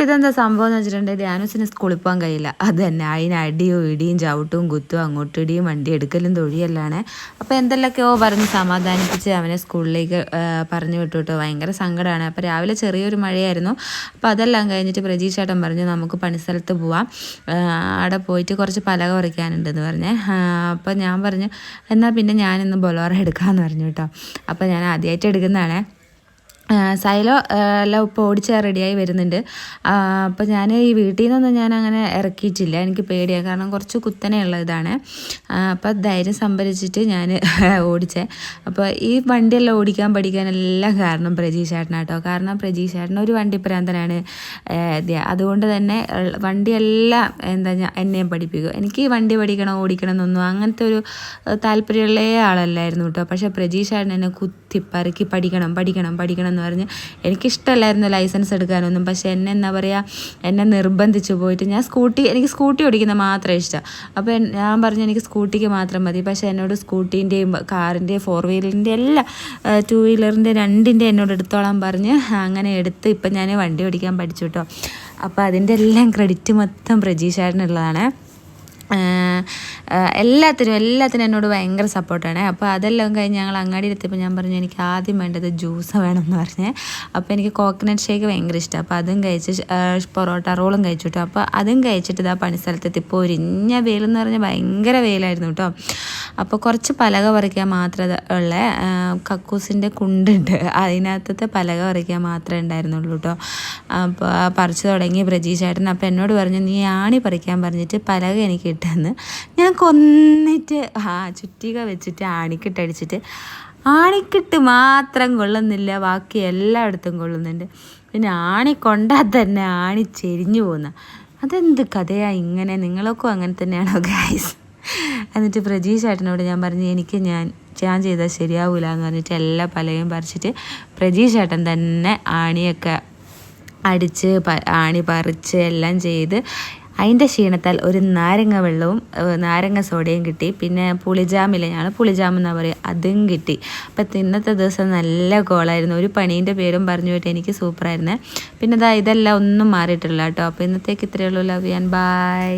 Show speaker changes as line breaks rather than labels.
ഇതെന്താ സംഭവം എന്ന് വെച്ചിട്ടുണ്ടെങ്കിൽ ധ്യാനൂസിന് സ്കൂളിൽ പോകാൻ കഴിയില്ല. അത് തന്നെ അതിന് അടിയും ഇടിയും ചവിട്ടും കുത്തും അങ്ങോട്ടും ഇടിയും വണ്ടി എടുക്കലും തൊഴിയല്ലാണ്. അപ്പോൾ എന്തെല്ലാമൊക്കെയോ പറഞ്ഞ് സമാധാനിപ്പിച്ച് അവനെ സ്കൂളിലേക്ക് പറഞ്ഞു വിട്ടു കേട്ടോ. ഭയങ്കര സങ്കടമാണ്. അപ്പോൾ രാവിലെ ചെറിയൊരു മഴയായിരുന്നു. അപ്പോൾ അതെല്ലാം കഴിഞ്ഞിട്ട് പ്രജീഷേട്ടൻ പറഞ്ഞു നമുക്ക് പണിസ്ഥലത്ത് പോവാം, അവിടെ പോയിട്ട് കുറച്ച് പലക പറിക്കാനുണ്ടെന്ന് പറഞ്ഞേ. അപ്പോൾ ഞാൻ പറഞ്ഞു എന്നാൽ പിന്നെ ഞാനിന്ന് ബൊലോറ എടുക്കാമെന്ന് പറഞ്ഞു കേട്ടോ. അപ്പോൾ ഞാൻ ആദ്യമായിട്ട് എടുക്കുന്നതാണ്. സൈലോ എല്ലാം ഇപ്പോൾ ഓടിച്ച് റെഡിയായി വരുന്നുണ്ട്. അപ്പോൾ ഞാൻ ഈ വീട്ടിൽ നിന്നൊന്നും ഞാൻ അങ്ങനെ ഇറക്കിയിട്ടില്ല, എനിക്ക് പേടിയാണ്, കാരണം കുറച്ച് കുത്തനെയുള്ള ഇതാണ്. അപ്പോൾ ധൈര്യം സംഭരിച്ചിട്ട് ഞാൻ ഓടിച്ചേ. അപ്പോൾ ഈ വണ്ടിയെല്ലാം ഓടിക്കാൻ പഠിക്കാനെല്ലാം കാരണം പ്രജീഷേട്ടനാട്ടോ. കാരണം പ്രജീഷേട്ടൻ ഒരു വണ്ടി പ്രാന്തനാണ്. അതുകൊണ്ട് തന്നെ വണ്ടിയെല്ലാം എന്നെയും പഠിപ്പിക്കും. എനിക്ക് ഈ വണ്ടി പഠിക്കണം ഓടിക്കണം എന്നൊന്നും അങ്ങനത്തെ ഒരു താല്പര്യമുള്ള ആളല്ലായിരുന്നു കേട്ടോ. പക്ഷേ പ്രജീഷേട്ടൻ എന്നെ കുത്തിപ്പറക്കി പഠിക്കണം പഠിക്കണം പഠിക്കണം എന്ന് പറഞ്ഞ് എനിക്കിഷ്ടമല്ലായിരുന്നു ലൈസൻസ് എടുക്കാനൊന്നും. പക്ഷേ എന്നെ നിർബന്ധിച്ചു പോയിട്ട് എനിക്ക് സ്കൂട്ടി ഓടിക്കുന്നത് മാത്രമേ ഇഷ്ടം. അപ്പോൾ ഞാൻ പറഞ്ഞു എനിക്ക് സ്കൂട്ടിക്ക് മാത്രം മതി. പക്ഷേ എന്നോട് സ്കൂട്ടീൻ്റെയും കാറിൻ്റെയും 4 വീലറിൻ്റെ എല്ലാം 2 വീലറിൻ്റെ 2ൻ്റെ എന്നോട് എടുത്തോളാൻ പറഞ്ഞ് അങ്ങനെ എടുത്ത് ഇപ്പം ഞാൻ വണ്ടി ഓടിക്കാൻ പഠിച്ചു കേട്ടോ. അപ്പോൾ അതിൻ്റെ എല്ലാം ക്രെഡിറ്റ് മൊത്തം പ്രജീഷേട്ടനുള്ളതാണ്. എല്ലാത്തിനും എന്നോട് ഭയങ്കര സപ്പോർട്ടാണ്. അപ്പോൾ അതെല്ലാം കഴിഞ്ഞ് ഞങ്ങൾ അങ്ങാടിയിലെത്തിയപ്പോൾ ഞാൻ പറഞ്ഞു എനിക്ക് ആദ്യം വേണ്ടത് ജ്യൂസ് വേണമെന്ന് പറഞ്ഞേ. അപ്പോൾ എനിക്ക് കോക്കനട്ട് ഷേക്ക് ഭയങ്കര ഇഷ്ടമാണ്. അപ്പോൾ അതും കഴിച്ച് പൊറോട്ട റോളും കഴിച്ചു കേട്ടോ. അപ്പോൾ അതും കഴിച്ചിട്ട് ഇതാ പണിസ്ഥലത്തെത്തി. ഇപ്പോൾ ഒരിഞ്ഞ വെയിലെന്ന് പറഞ്ഞാൽ ഭയങ്കര വെയിലായിരുന്നു കേട്ടോ. അപ്പോൾ കുറച്ച് പലക പറിക്കാൻ മാത്രമേ ഉള്ള കക്കൂസിൻ്റെ കുണ്ടുണ്ട്, അതിനകത്തത്തെ പലക പറിക്കാൻ മാത്രമേ ഉണ്ടായിരുന്നുള്ളൂ കേട്ടോ. അപ്പോൾ പറിച്ചു തുടങ്ങി പ്രജീഷേട്ടൻ. അപ്പോൾ എന്നോട് പറഞ്ഞു നീ ആണി പറിക്കാൻ പറഞ്ഞിട്ട് പലക എനിക്ക് ഇട്ടെന്ന്. ഞാൻ കൊന്നിട്ട് ചുറ്റിക വെച്ചിട്ട് ആണിക്കിട്ടടിച്ചിട്ട് ആണിക്കിട്ട് മാത്രം കൊള്ളുന്നില്ല, ബാക്കി എല്ലായിടത്തും കൊള്ളുന്നുണ്ട്. പിന്നെ ആണി കൊണ്ടാൽ തന്നെ ആണി ചെരിഞ്ഞു പോകുന്ന അതെന്ത് കഥയാ ഇങ്ങനെ? നിങ്ങളൊക്കെ അങ്ങനെ തന്നെയാണോ ഗൈസ്? എന്നിട്ട് പ്രജീഷേട്ടനോട് ഞാൻ പറഞ്ഞു ഞാൻ ചെയ്താൽ ശരിയാവില്ല എന്ന് പറഞ്ഞിട്ട് എല്ലാ പലയും പറിച്ചിട്ട് പ്രജീഷേട്ടൻ തന്നെ ആണിയൊക്കെ അടിച്ച് ആണി പറിച്ച് എല്ലാം ചെയ്ത് അതിൻ്റെ ക്ഷീണത്താൽ ഒരു നാരങ്ങ വെള്ളവും നാരങ്ങ സോഡയും കിട്ടി. പിന്നെ പുളിജാമില്ല, ഞങ്ങൾ പുളിജാം എന്നാണ് പറയുക, അതും കിട്ടി. അപ്പം ഇന്നത്തെ ദിവസം നല്ല കോളായിരുന്നു. ഒരു പണീൻ്റെ പേരും പറഞ്ഞു പോയിട്ട് എനിക്ക് സൂപ്പറായിരുന്നു. പിന്നെ ഇതെല്ലാം ഒന്നും മാറിയിട്ടില്ല കേട്ടോ. അപ്പോൾ ഇന്നത്തേക്ക് ഇത്രയേ ഉള്ളൂ. Love you and by.